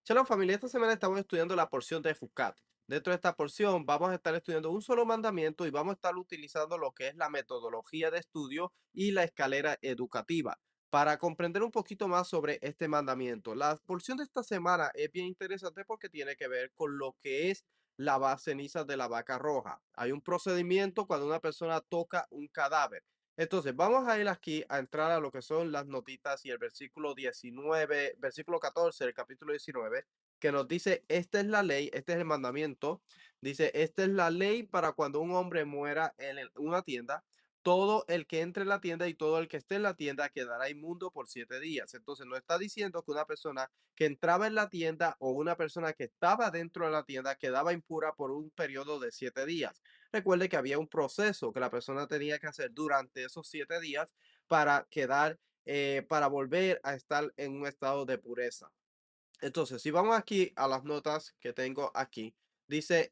Shalom familia, esta semana estamos estudiando la porción de Jucat. Dentro de esta porción vamos a estar estudiando un solo mandamiento y vamos a estar utilizando lo que es la metodología de estudio y la escalera educativa para comprender un poquito más sobre este mandamiento. La porción de esta semana es bien interesante porque tiene que ver con lo que es lavar cenizas de la vaca roja. Hay un procedimiento cuando una persona toca un cadáver. Entonces, vamos a ir aquí a entrar a lo que son las notitas y el versículo 19, versículo 14 del capítulo 19, que nos dice, esta es la ley, este es el mandamiento, dice, esta es la ley para cuando un hombre muera en una tienda, todo el que entre en la tienda y todo el que esté en la tienda quedará inmundo por 7 días. Entonces, no está diciendo que una persona que entraba en la tienda o una persona que estaba dentro de la tienda quedaba impura por un periodo de 7 días. Recuerde que había un proceso que la persona tenía que hacer durante esos 7 días para quedar, para volver a estar en un estado de pureza. Entonces, si vamos aquí a las notas que tengo aquí, dice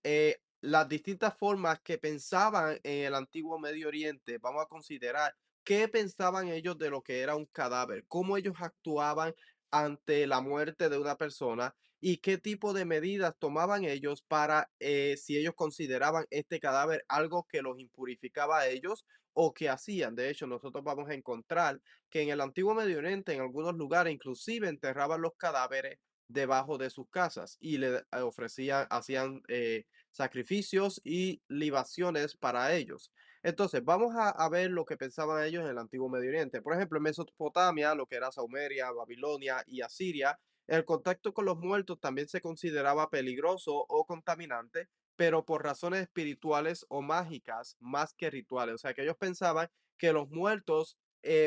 las distintas formas que pensaban en el antiguo Medio Oriente. Vamos a considerar qué pensaban ellos de lo que era un cadáver, cómo ellos actuaban ante la muerte de una persona y qué tipo de medidas tomaban ellos para si ellos consideraban este cadáver algo que los impurificaba a ellos o que hacían. De hecho, nosotros vamos a encontrar que en el antiguo Medio Oriente, en algunos lugares, inclusive enterraban los cadáveres debajo de sus casas y le ofrecían, hacían sacrificios y libaciones para ellos. Entonces, vamos a ver lo que pensaban ellos en el antiguo Medio Oriente. Por ejemplo, en Mesopotamia, lo que era Sumeria, Babilonia y Asiria, el contacto con los muertos también se consideraba peligroso o contaminante, pero por razones espirituales o mágicas más que rituales. O sea, que ellos pensaban que los muertos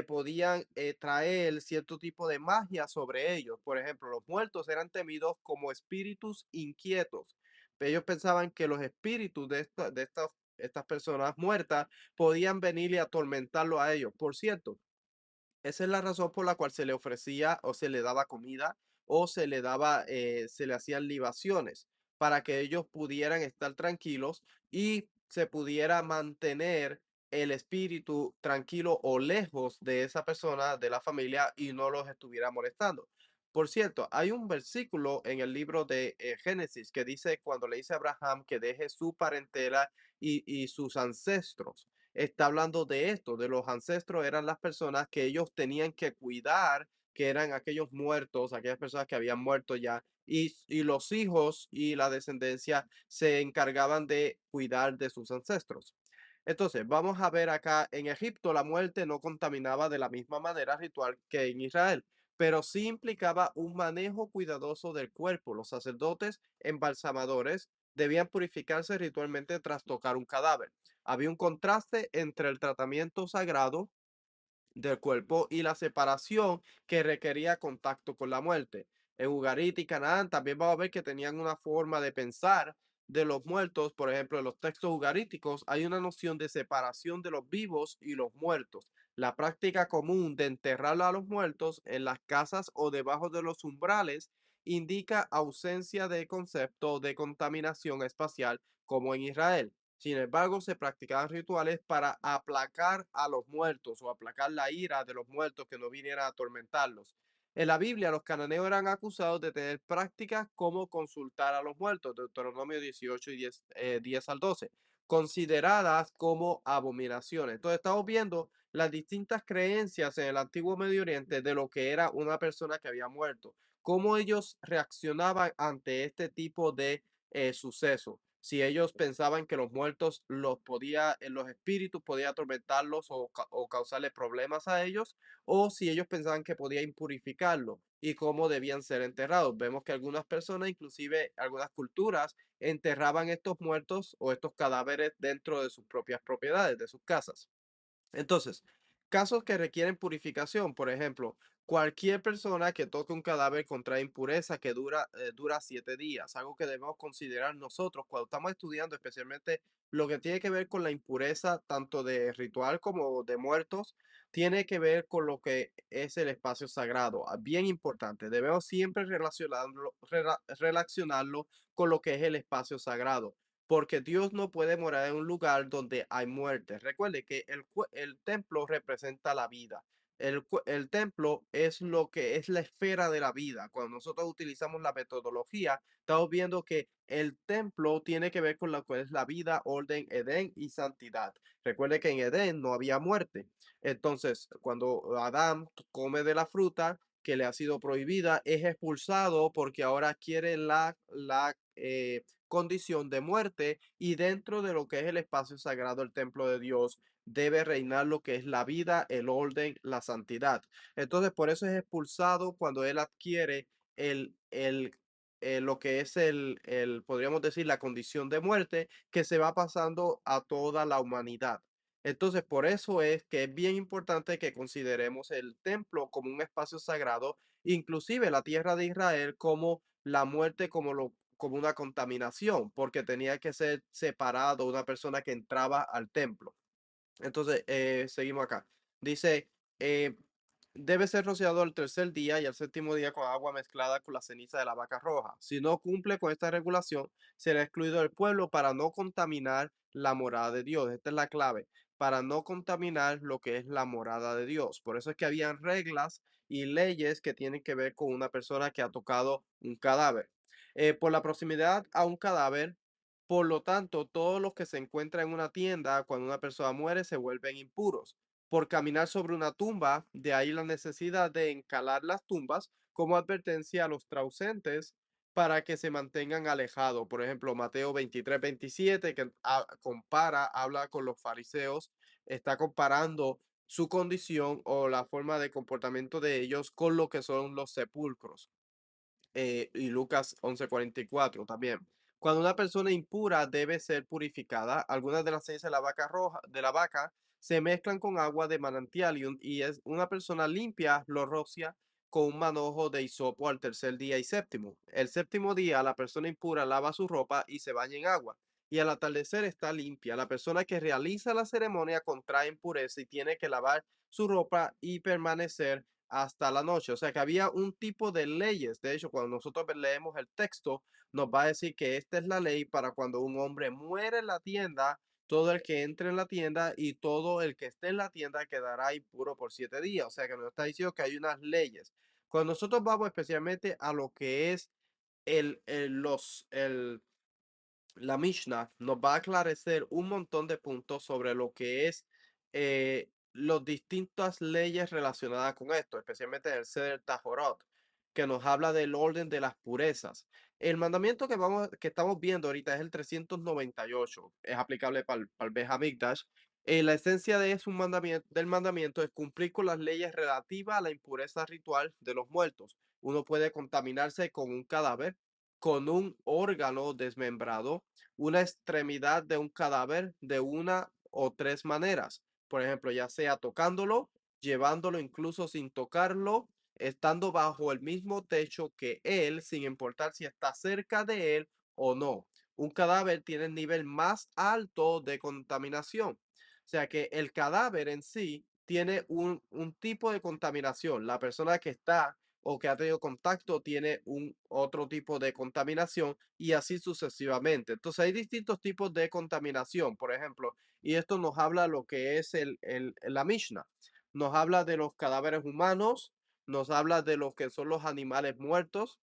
podían traer cierto tipo de magia sobre ellos. Por ejemplo, los muertos eran temidos como espíritus inquietos. Ellos pensaban que los espíritus de estas personas muertas podían venir y atormentarlo a ellos. Por cierto, esa es la razón por la cual se le ofrecía o se le daba comida o se le daba, se le hacían libaciones para que ellos pudieran estar tranquilos y se pudiera mantener el espíritu tranquilo o lejos de esa persona, de la familia y no los estuviera molestando. Por cierto, hay un versículo en el libro de Génesis que dice cuando le dice a Abraham que deje su parentela y sus ancestros, está hablando de esto, de los ancestros eran las personas que ellos tenían que cuidar, que eran aquellos muertos, aquellas personas que habían muerto ya, y los hijos y la descendencia se encargaban de cuidar de sus ancestros. Entonces, vamos a ver acá, en Egipto la muerte no contaminaba de la misma manera ritual que en Israel, pero sí implicaba un manejo cuidadoso del cuerpo. Los sacerdotes embalsamadores debían purificarse ritualmente tras tocar un cadáver. Había un contraste entre el tratamiento sagrado del cuerpo y la separación que requería contacto con la muerte. En Ugarit y Canaán también vamos a ver que tenían una forma de pensar de los muertos. Por ejemplo, en los textos ugaríticos hay una noción de separación de los vivos y los muertos. La práctica común de enterrar a los muertos en las casas o debajo de los umbrales indica ausencia de concepto de contaminación espacial como en Israel. Sin embargo, se practicaban rituales para aplacar a los muertos o aplacar la ira de los muertos que no vinieran a atormentarlos. En la Biblia, los cananeos eran acusados de tener prácticas como consultar a los muertos, Deuteronomio 18 y 10 al 12, consideradas como abominaciones. Entonces, estamos viendo las distintas creencias en el antiguo Medio Oriente de lo que era una persona que había muerto, cómo ellos reaccionaban ante este tipo de suceso. Si ellos pensaban que los muertos los espíritus podían atormentarlos o causarle problemas a ellos, o si ellos pensaban que podía impurificarlo y cómo debían ser enterrados. Vemos que algunas personas, inclusive algunas culturas, enterraban estos muertos o estos cadáveres dentro de sus propias propiedades, de sus casas. Entonces, casos que requieren purificación, por ejemplo, cualquier persona que toque un cadáver contrae impureza que dura 7 días, algo que debemos considerar nosotros cuando estamos estudiando, especialmente lo que tiene que ver con la impureza, tanto de ritual como de muertos, tiene que ver con lo que es el espacio sagrado. Bien importante, debemos siempre relacionarlo con lo que es el espacio sagrado porque Dios no puede morar en un lugar donde hay muerte. Recuerde que el templo representa la vida. El templo es lo que es la esfera de la vida. Cuando nosotros utilizamos la metodología, estamos viendo que el templo tiene que ver con lo que es la vida, orden, Edén y santidad. Recuerde que en Edén no había muerte. Entonces, cuando Adán come de la fruta que le ha sido prohibida, es expulsado porque ahora quiere la condición de muerte, y dentro de lo que es el espacio sagrado, el templo de Dios, debe reinar lo que es la vida, el orden, la santidad. Entonces, por eso es expulsado cuando él adquiere lo que es podríamos decir, la condición de muerte, que se va pasando a toda la humanidad. Entonces, por eso es que es bien importante que consideremos el templo como un espacio sagrado, inclusive la tierra de Israel como la muerte, como una contaminación, porque tenía que ser separado una persona que entraba al templo. Entonces, seguimos acá. Dice, eh, debe ser rociado al tercer día y al séptimo día con agua mezclada con la ceniza de la vaca roja. Si no cumple con esta regulación, será excluido del pueblo para no contaminar la morada de Dios. Esta es la clave, para no contaminar lo que es la morada de Dios. Por eso es que habían reglas y leyes que tienen que ver con una persona que ha tocado un cadáver. Por la proximidad a un cadáver, por lo tanto, todos los que se encuentran en una tienda cuando una persona muere se vuelven impuros. Por caminar sobre una tumba, de ahí la necesidad de encalar las tumbas como advertencia a los traucentes para que se mantengan alejados. Por ejemplo, Mateo 23-27, que habla con los fariseos, está comparando su condición o la forma de comportamiento de ellos con lo que son los sepulcros. Y Lucas 11:44 también. Cuando una persona impura debe ser purificada, algunas de las cenizas de la vaca roja, de la vaca, se mezclan con agua de manantial, y es una persona limpia lo rocia con un manojo de hisopo al tercer día y séptimo. El séptimo día la persona impura lava su ropa y se baña en agua, y al atardecer está limpia. La persona que realiza la ceremonia contrae impureza y tiene que lavar su ropa y permanecer hasta la noche. O sea que había un tipo de leyes. De hecho, cuando nosotros leemos el texto, nos va a decir que esta es la ley para cuando un hombre muere en la tienda, todo el que entre en la tienda y todo el que esté en la tienda quedará impuro por 7 días. O sea que nos está diciendo que hay unas leyes. Cuando nosotros vamos especialmente a lo que es la Mishnah, nos va a aclarecer un montón de puntos sobre lo que es las distintas leyes relacionadas con esto, especialmente el Seder Tahorot, que nos habla del orden de las purezas. El mandamiento que estamos viendo ahorita es el 398, es aplicable para el Beit HaMikdash. La esencia del mandamiento es cumplir con las leyes relativas a la impureza ritual de los muertos. Uno puede contaminarse con un cadáver, con un órgano desmembrado, una extremidad de un cadáver, de una o tres maneras. Por ejemplo, ya sea tocándolo, llevándolo incluso sin tocarlo, estando bajo el mismo techo que él, sin importar si está cerca de él o no. Un cadáver tiene el nivel más alto de contaminación. O sea que el cadáver en sí tiene un tipo de contaminación. La persona que está o que ha tenido contacto tiene un otro tipo de contaminación, y así sucesivamente. Entonces hay distintos tipos de contaminación, por ejemplo, y esto nos habla lo que es la Mishnah. Nos habla de los cadáveres humanos, nos habla de lo que son los animales muertos,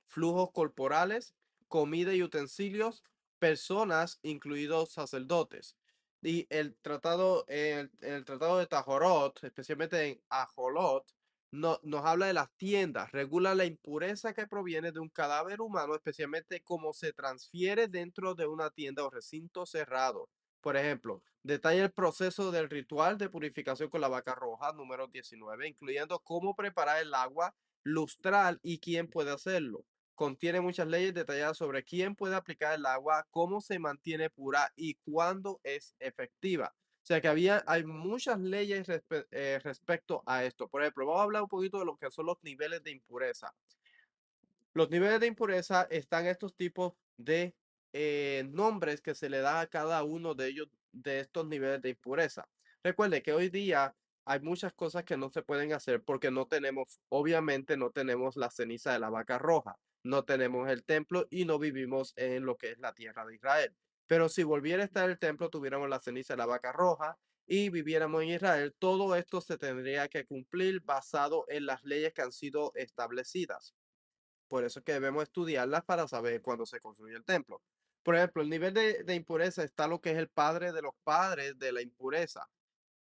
flujos corporales, comida y utensilios, personas, incluidos sacerdotes. Y el tratado de Tajorot, especialmente en Ajolot, nos habla de las tiendas, regula la impureza que proviene de un cadáver humano, especialmente cómo se transfiere dentro de una tienda o recinto cerrado. Por ejemplo, detalla el proceso del ritual de purificación con la vaca roja, número 19, incluyendo cómo preparar el agua lustral y quién puede hacerlo. Contiene muchas leyes detalladas sobre quién puede aplicar el agua, cómo se mantiene pura y cuándo es efectiva. O sea que hay muchas leyes respecto a esto. Por ejemplo, vamos a hablar un poquito de lo que son los niveles de impureza. Los niveles de impureza están estos tipos de nombres que se le da a cada uno de ellos, de estos niveles de impureza. Recuerde que hoy día hay muchas cosas que no se pueden hacer porque no tenemos, obviamente no tenemos la ceniza de la vaca roja, no tenemos el templo y no vivimos en lo que es la tierra de Israel. Pero si volviera a estar el templo, tuviéramos la ceniza de la vaca roja y viviéramos en Israel, todo esto se tendría que cumplir basado en las leyes que han sido establecidas. Por eso es que debemos estudiarlas para saber cuándo se construyó el templo. Por ejemplo, el nivel de impureza está lo que es el padre de los padres de la impureza.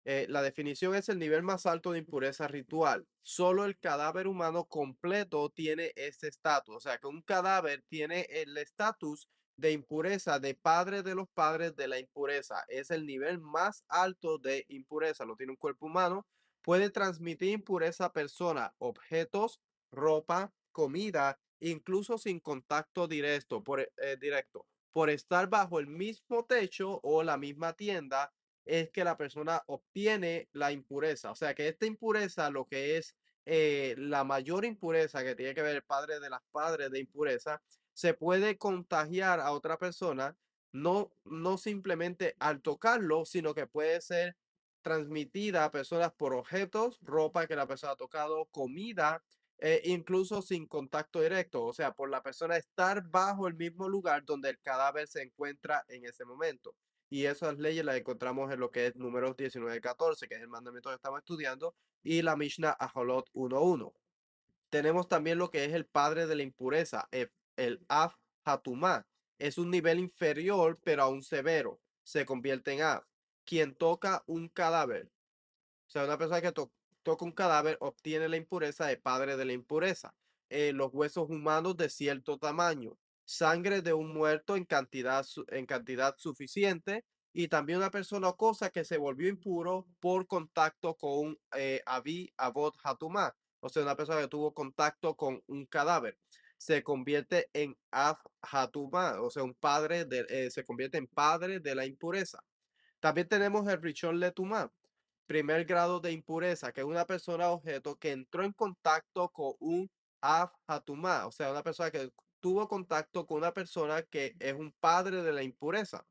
La definición es el nivel más alto de impureza ritual. Solo el cadáver humano completo tiene ese estatus. O sea, que un cadáver tiene el estatus de impureza de padre de los padres de la impureza. Es el nivel más alto de impureza. Lo tiene un cuerpo humano. Puede transmitir impureza a personas, objetos, ropa, comida, incluso sin contacto directo, directo. Por estar bajo el mismo techo o la misma tienda es que la persona obtiene la impureza. O sea, que esta impureza, lo que es la mayor impureza que tiene que ver el padre de las padres de impureza, se puede contagiar a otra persona, no simplemente al tocarlo, sino que puede ser transmitida a personas por objetos, ropa que la persona ha tocado, comida, incluso sin contacto directo, o sea, por la persona estar bajo el mismo lugar donde el cadáver se encuentra en ese momento. Y esas leyes las encontramos en lo que es Números 19:14, que es el mandamiento que estamos estudiando, y la Mishnah Aholot 1:1. Tenemos también lo que es el padre de la impureza, el Av Hatumá. Es un nivel inferior, pero aún severo. Se convierte en Av. Quien toca un cadáver, o sea, una persona que toca un cadáver obtiene la impureza de padre de la impureza. Los huesos humanos de cierto tamaño, sangre de un muerto en cantidad suficiente y también una persona o cosa que se volvió impuro por contacto con un avi, avot, hatumá. O sea, una persona que tuvo contacto con un cadáver. Se convierte en av hatumá, o sea, se convierte en padre de la impureza. También tenemos el Rishon Letumá, primer grado de impureza, que es una persona objeto que entró en contacto con un Av Hatumá, o sea, una persona que tuvo contacto con una persona que es un padre de la impureza.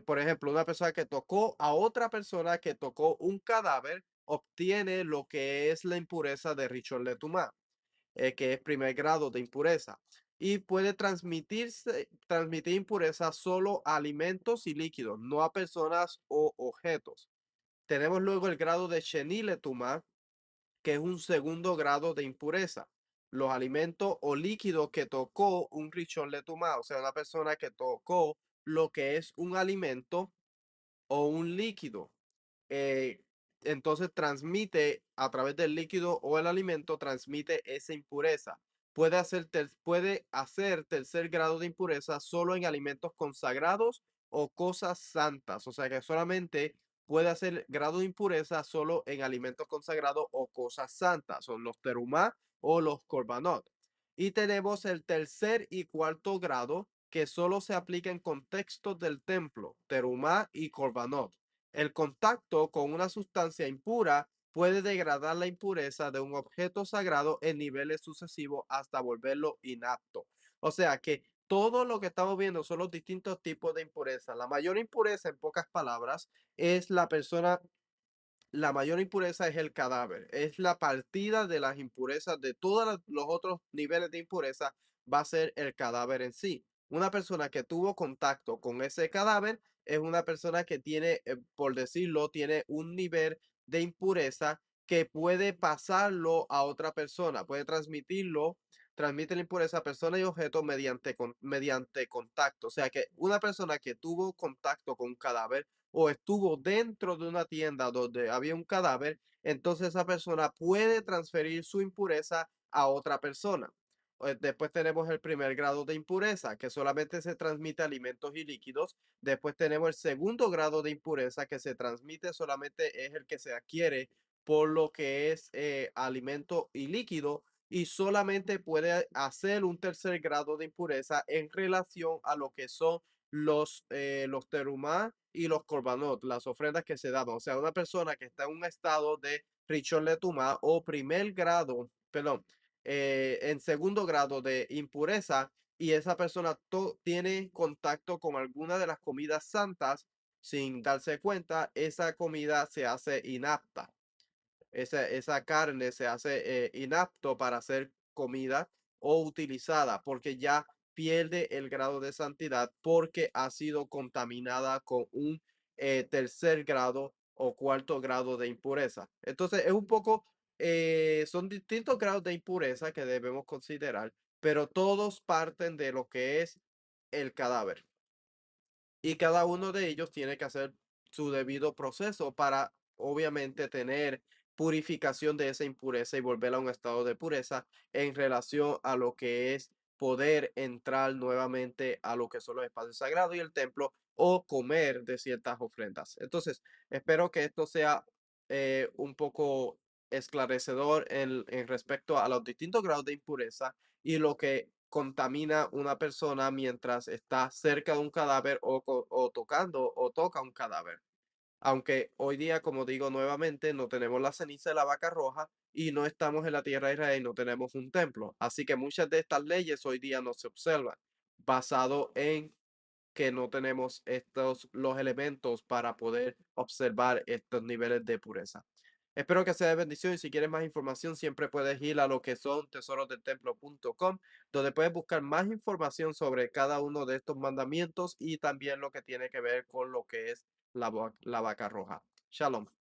Por ejemplo, una persona que tocó a otra persona que tocó un cadáver, obtiene lo que es la impureza de Rishon Letumá, que es primer grado de impureza. Y puede transmitir impureza solo a alimentos y líquidos, no a personas o objetos. Tenemos luego el grado de Sheniletuma, que es un segundo grado de impureza. Los alimentos o líquidos que tocó un Rishon Letumá, o sea, una persona que tocó lo que es un alimento o un líquido, eh, entonces transmite a través del líquido o el alimento, transmite esa impureza. Puede hacer tercer grado de impureza solo en alimentos consagrados o cosas santas. O sea que solamente puede hacer grado de impureza solo en alimentos consagrados o cosas santas. Son los terumá o los korbanot. Y tenemos el tercer y cuarto grado que solo se aplica en contextos del templo, terumá y korbanot. El contacto con una sustancia impura puede degradar la impureza de un objeto sagrado en niveles sucesivos hasta volverlo inapto. O sea que todo lo que estamos viendo son los distintos tipos de impureza. La mayor impureza, en pocas palabras, es la mayor impureza es el cadáver, es la partida de las impurezas de todos los otros niveles de impureza, va a ser el cadáver en sí. Una persona que tuvo contacto con ese cadáver es una persona que tiene, por decirlo, tiene un nivel de impureza que puede pasarlo a otra persona, puede transmite la impureza a persona y objeto mediante contacto. O sea que una persona que tuvo contacto con un cadáver o estuvo dentro de una tienda donde había un cadáver, entonces esa persona puede transferir su impureza a otra persona. Después tenemos el primer grado de impureza, que solamente se transmite a alimentos y líquidos. Después tenemos el segundo grado de impureza, que se transmite solamente es el que se adquiere por lo que es alimento y líquido. Y solamente puede hacer un tercer grado de impureza en relación a lo que son los terumá y los korbanot, las ofrendas que se daban. O sea, una persona que está en un estado de Rishon Letumá o primer grado, perdón, en segundo grado de impureza y esa persona tiene contacto con alguna de las comidas santas sin darse cuenta, esa comida se hace inapta. Esa carne se hace inapto para ser comida o utilizada porque ya pierde el grado de santidad porque ha sido contaminada con un tercer grado o cuarto grado de impureza. Entonces, es un poco, son distintos grados de impureza que debemos considerar, pero todos parten de lo que es el cadáver. Y cada uno de ellos tiene que hacer su debido proceso para, obviamente, tener purificación de esa impureza y volverla a un estado de pureza en relación a lo que es poder entrar nuevamente a lo que son los espacios sagrados y el templo o comer de ciertas ofrendas. Entonces, espero que esto sea un poco esclarecedor en respecto a los distintos grados de impureza y lo que contamina una persona mientras está cerca de un cadáver o tocando o toca un cadáver. Aunque hoy día, como digo nuevamente, no tenemos la ceniza de la vaca roja y no estamos en la tierra de Israel, no tenemos un templo. Así que muchas de estas leyes hoy día no se observan, basado en que no tenemos los elementos para poder observar estos niveles de pureza. Espero que sea de bendición y si quieres más información siempre puedes ir a lo que son tesorosdeltemplo.com donde puedes buscar más información sobre cada uno de estos mandamientos y también lo que tiene que ver con lo que es la vaca roja. Shalom.